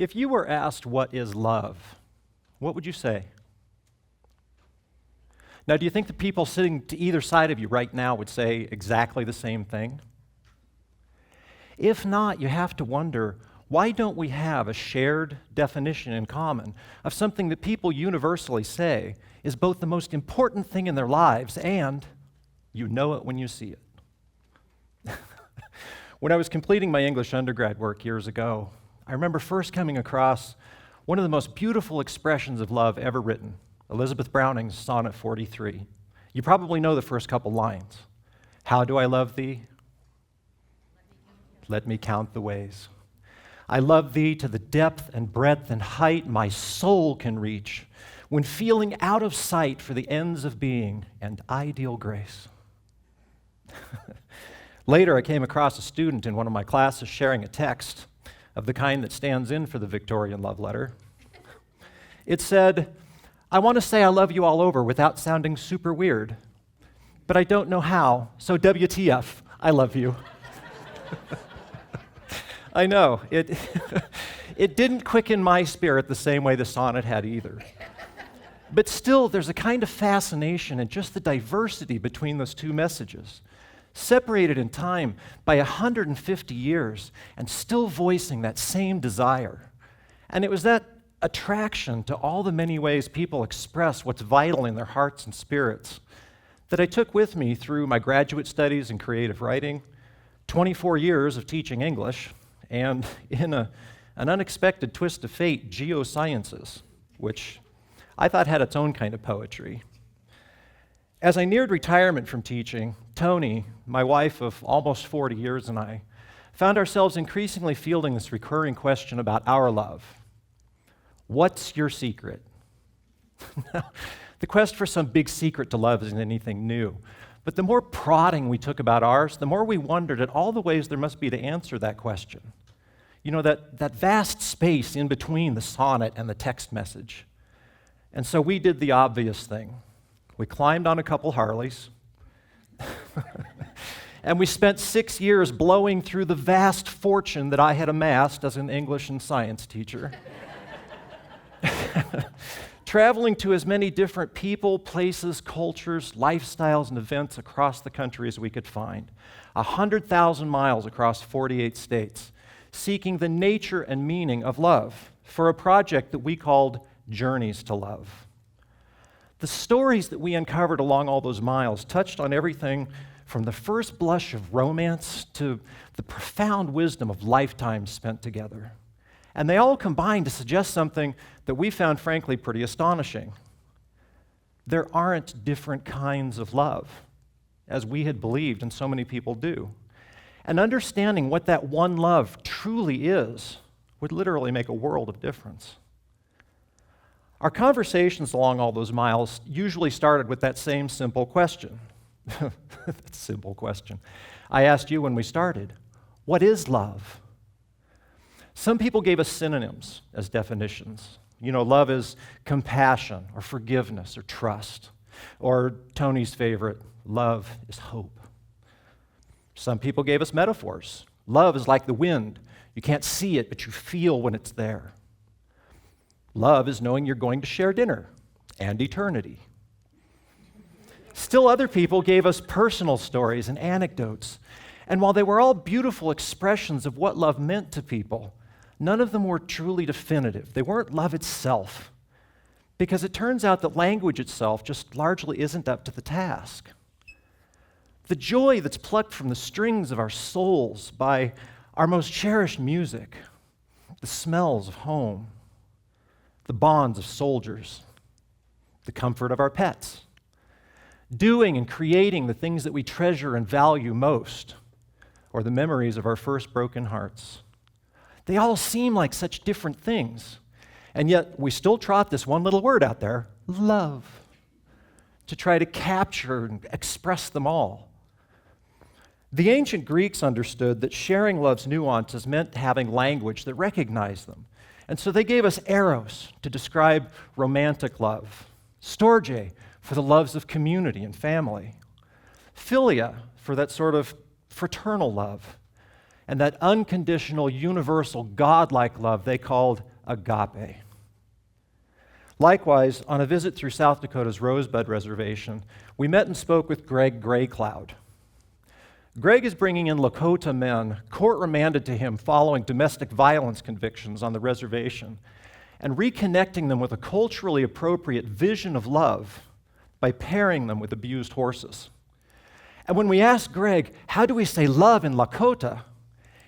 If you were asked what is love, what would you say? Now, do you think the people sitting to either side of you right now would say exactly the same thing? If not, you have to wonder, why don't we have a shared definition in common of something that people universally say is both the most important thing in their lives and you know it when you see it? When I was completing my English undergrad work years ago, I remember first coming across one of the most beautiful expressions of love ever written, Elizabeth Browning's Sonnet 43. You probably know the first couple lines. How do I love thee? Let me count the ways. I love thee to the depth and breadth and height my soul can reach, when feeling out of sight for the ends of being and ideal grace. Later, I came across a student in one of my classes sharing a text of the kind that stands in for the Victorian love letter. It said, I want to say I love you all over without sounding super weird, but I don't know how, so WTF, I love you. I know, it didn't quicken my spirit the same way the sonnet had either. But still, there's a kind of fascination in just the diversity between those two messages, separated in time by 150 years and still voicing that same desire. And it was that attraction to all the many ways people express what's vital in their hearts and spirits that I took with me through my graduate studies in creative writing, 24 years of teaching English, and in an unexpected twist of fate, geosciences, which I thought had its own kind of poetry. As I neared retirement from teaching, Tony, my wife of almost 40 years, and I found ourselves increasingly fielding this recurring question about our love. What's your secret? The quest for some big secret to love isn't anything new, but the more prodding we took about ours, the more we wondered at all the ways there must be to answer that question. You know, that vast space in between the sonnet and the text message. And so we did the obvious thing. We climbed on a couple Harleys, and we spent 6 years blowing through the vast fortune that I had amassed as an English and science teacher. Traveling to as many different people, places, cultures, lifestyles, and events across the country as we could find. 100,000 miles across 48 states, seeking the nature and meaning of love for a project that we called Journeys to Love. The stories that we uncovered along all those miles touched on everything from the first blush of romance to the profound wisdom of lifetimes spent together. And they all combined to suggest something that we found, frankly, pretty astonishing. There aren't different kinds of love, as we had believed and so many people do. And understanding what that one love truly is would literally make a world of difference. Our conversations along all those miles usually started with that same simple question. That simple question. I asked you when we started, what is love? Some people gave us synonyms as definitions. You know, love is compassion or forgiveness or trust. Or Tony's favorite, love is hope. Some people gave us metaphors. Love is like the wind. You can't see it, but you feel when it's there. Love is knowing you're going to share dinner and eternity. Still other people gave us personal stories and anecdotes. And while they were all beautiful expressions of what love meant to people, none of them were truly definitive. They weren't love itself, because it turns out that language itself just largely isn't up to the task. The joy that's plucked from the strings of our souls by our most cherished music, the smells of home, the bonds of soldiers, the comfort of our pets, doing and creating the things that we treasure and value most, or the memories of our first broken hearts. They all seem like such different things, and yet we still trot this one little word out there, love, to try to capture and express them all. The ancient Greeks understood that sharing love's nuances meant having language that recognized them. And so they gave us eros to describe romantic love, storge for the loves of community and family, philia for that sort of fraternal love, and that unconditional, universal, godlike love they called agape. Likewise, on a visit through South Dakota's Rosebud Reservation, we met and spoke with Greg Graycloud. Greg is bringing in Lakota men, court remanded to him following domestic violence convictions on the reservation, and reconnecting them with a culturally appropriate vision of love by pairing them with abused horses. And when we asked Greg, how do we say love in Lakota?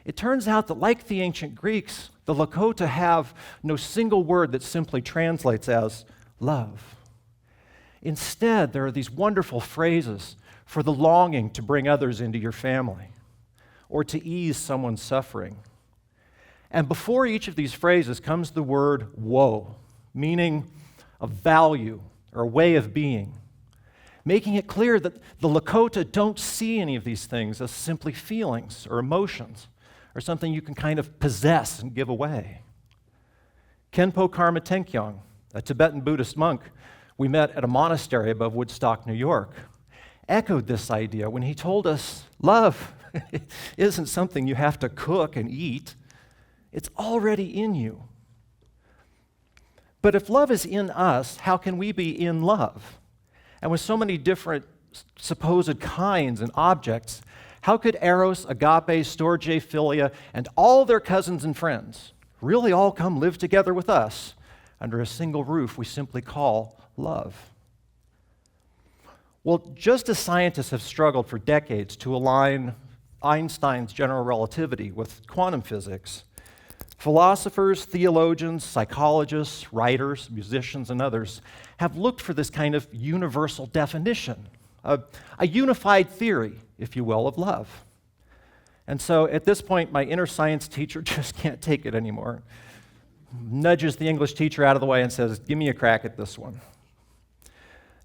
It turns out that, like the ancient Greeks, the Lakota have no single word that simply translates as love. Instead, there are these wonderful phrases for the longing to bring others into your family or to ease someone's suffering. And before each of these phrases comes the word woe, meaning a value or a way of being, making it clear that the Lakota don't see any of these things as simply feelings or emotions or something you can kind of possess and give away. Khenpo Karma Tenkyong, a Tibetan Buddhist monk we met at a monastery above Woodstock, New York, echoed this idea when he told us love isn't something you have to cook and eat. It's already in you. But if love is in us, how can we be in love? And with so many different supposed kinds and objects, how could Eros, Agape, Storge, Philia, and all their cousins and friends really all come live together with us under a single roof we simply call love? Well, just as scientists have struggled for decades to align Einstein's general relativity with quantum physics, philosophers, theologians, psychologists, writers, musicians, and others have looked for this kind of universal definition, a unified theory, if you will, of love. And so at this point, my inner science teacher just can't take it anymore. Nudges the English teacher out of the way and says, give me a crack at this one.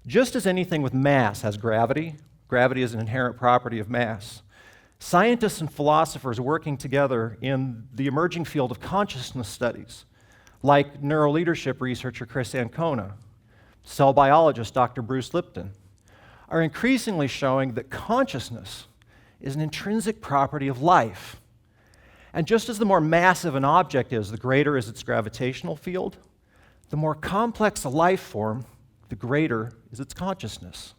Just as anything with mass has gravity, gravity is an inherent property of mass, scientists and philosophers working together in the emerging field of consciousness studies, like neuroleadership researcher Chris Ancona, cell biologist Dr. Bruce Lipton, are increasingly showing that consciousness is an intrinsic property of life. And just as the more massive an object is, the greater is its gravitational field, the more complex a life form, the greater is its consciousness.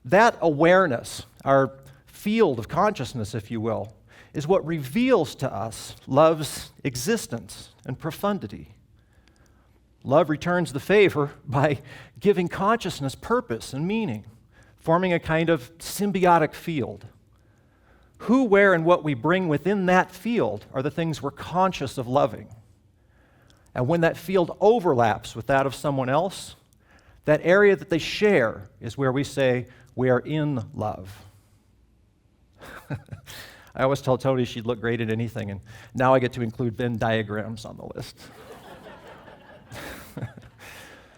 That awareness, our field of consciousness, if you will, is what reveals to us love's existence and profundity. Love returns the favor by giving consciousness purpose and meaning, forming a kind of symbiotic field. Who, where, and what we bring within that field are the things we're conscious of loving. And when that field overlaps with that of someone else, that area that they share is where we say we are in love. I always tell Tony she'd look great at anything, and now I get to include Venn diagrams on the list.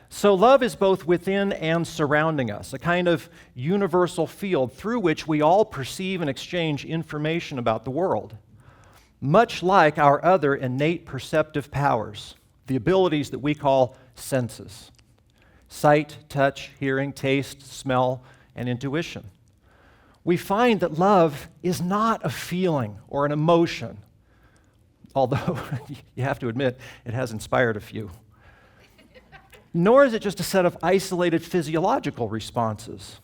So love is both within and surrounding us, a kind of universal field through which we all perceive and exchange information about the world, much like our other innate perceptive powers, the abilities that we call senses: sight, touch, hearing, taste, smell, and intuition. We find that love is not a feeling or an emotion, although you have to admit it has inspired a few. Nor is it just a set of isolated physiological responses.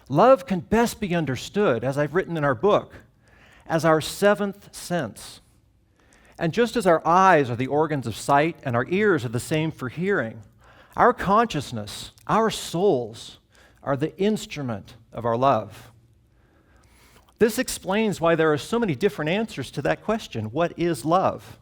Love can best be understood, as I've written in our book, as our seventh sense. And just as our eyes are the organs of sight and our ears are the same for hearing, our consciousness, our souls, are the instrument of our love. This explains why there are so many different answers to that question, what is love?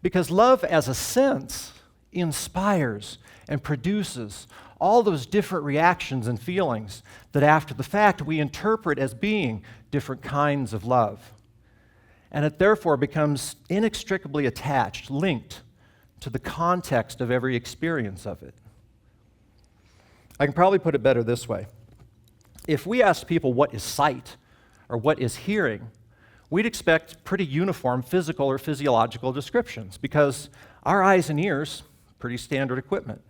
Because love as a sense inspires and produces all those different reactions and feelings that after the fact we interpret as being different kinds of love. And it therefore becomes inextricably attached, linked to the context of every experience of it. I can probably put it better this way. If we asked people what is sight or what is hearing, we'd expect pretty uniform physical or physiological descriptions because our eyes and ears, pretty standard equipment.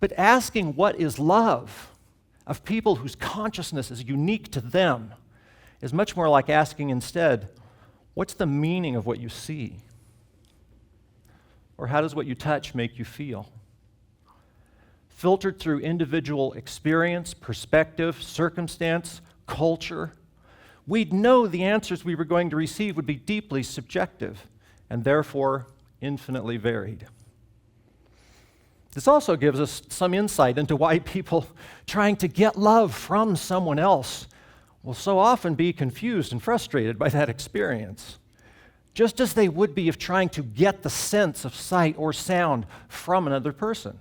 But asking what is love of people whose consciousness is unique to them is much more like asking instead, what's the meaning of what you see? Or how does what you touch make you feel? Filtered through individual experience, perspective, circumstance, culture, we'd know the answers we were going to receive would be deeply subjective and therefore infinitely varied. This also gives us some insight into why people trying to get love from someone else will so often be confused and frustrated by that experience, just as they would be if trying to get the sense of sight or sound from another person.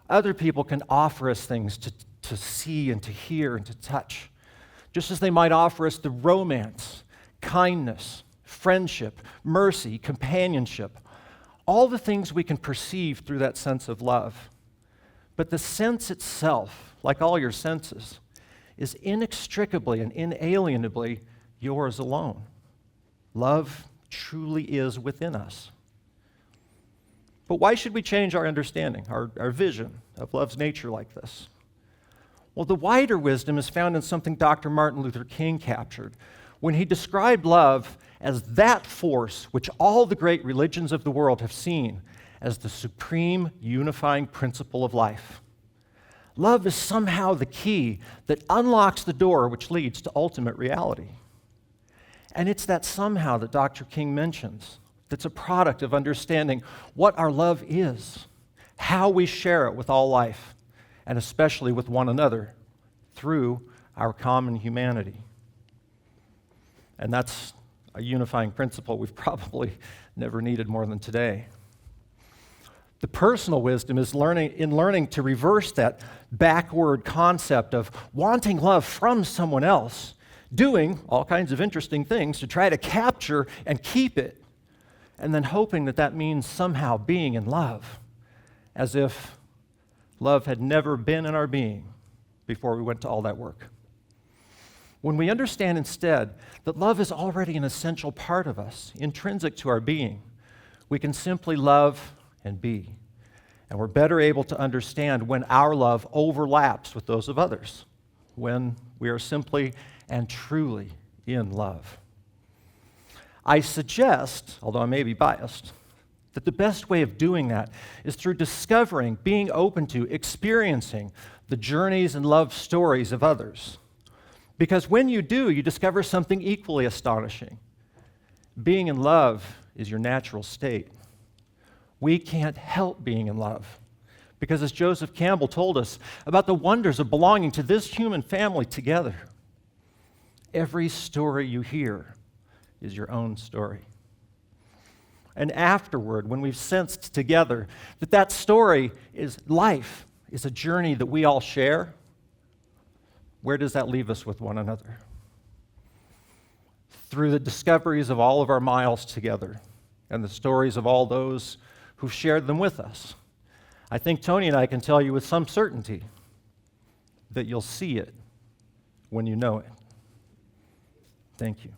Other people can offer us things to see and to hear and to touch, just as they might offer us the romance, kindness, friendship, mercy, companionship, all the things we can perceive through that sense of love. But the sense itself, like all your senses, is inextricably and inalienably yours alone. Love truly is within us. But why should we change our understanding, our vision of love's nature like this? Well, the wider wisdom is found in something Dr. Martin Luther King captured when he described love as that force which all the great religions of the world have seen as the supreme unifying principle of life. Love is somehow the key that unlocks the door which leads to ultimate reality. And it's that somehow that Dr. King mentions that's a product of understanding what our love is, how we share it with all life, and especially with one another through our common humanity. And that's a unifying principle we've probably never needed more than today. The personal wisdom is learning to reverse that backward concept of wanting love from someone else, doing all kinds of interesting things to try to capture and keep it, and then hoping that that means somehow being in love, as if love had never been in our being before we went to all that work. When we understand instead that love is already an essential part of us, intrinsic to our being, we can simply love and be. And we're better able to understand when our love overlaps with those of others, when we are simply and truly in love. I suggest, although I may be biased, that the best way of doing that is through discovering, being open to, experiencing the journeys and love stories of others. Because when you do, you discover something equally astonishing. Being in love is your natural state. We can't help being in love. Because as Joseph Campbell told us about the wonders of belonging to this human family together, every story you hear is your own story. And afterward, when we've sensed together that that story is life, is a journey that we all share, where does that leave us with one another? Through the discoveries of all of our miles together and the stories of all those who've shared them with us, I think Tony and I can tell you with some certainty that you'll see it when you know it. Thank you.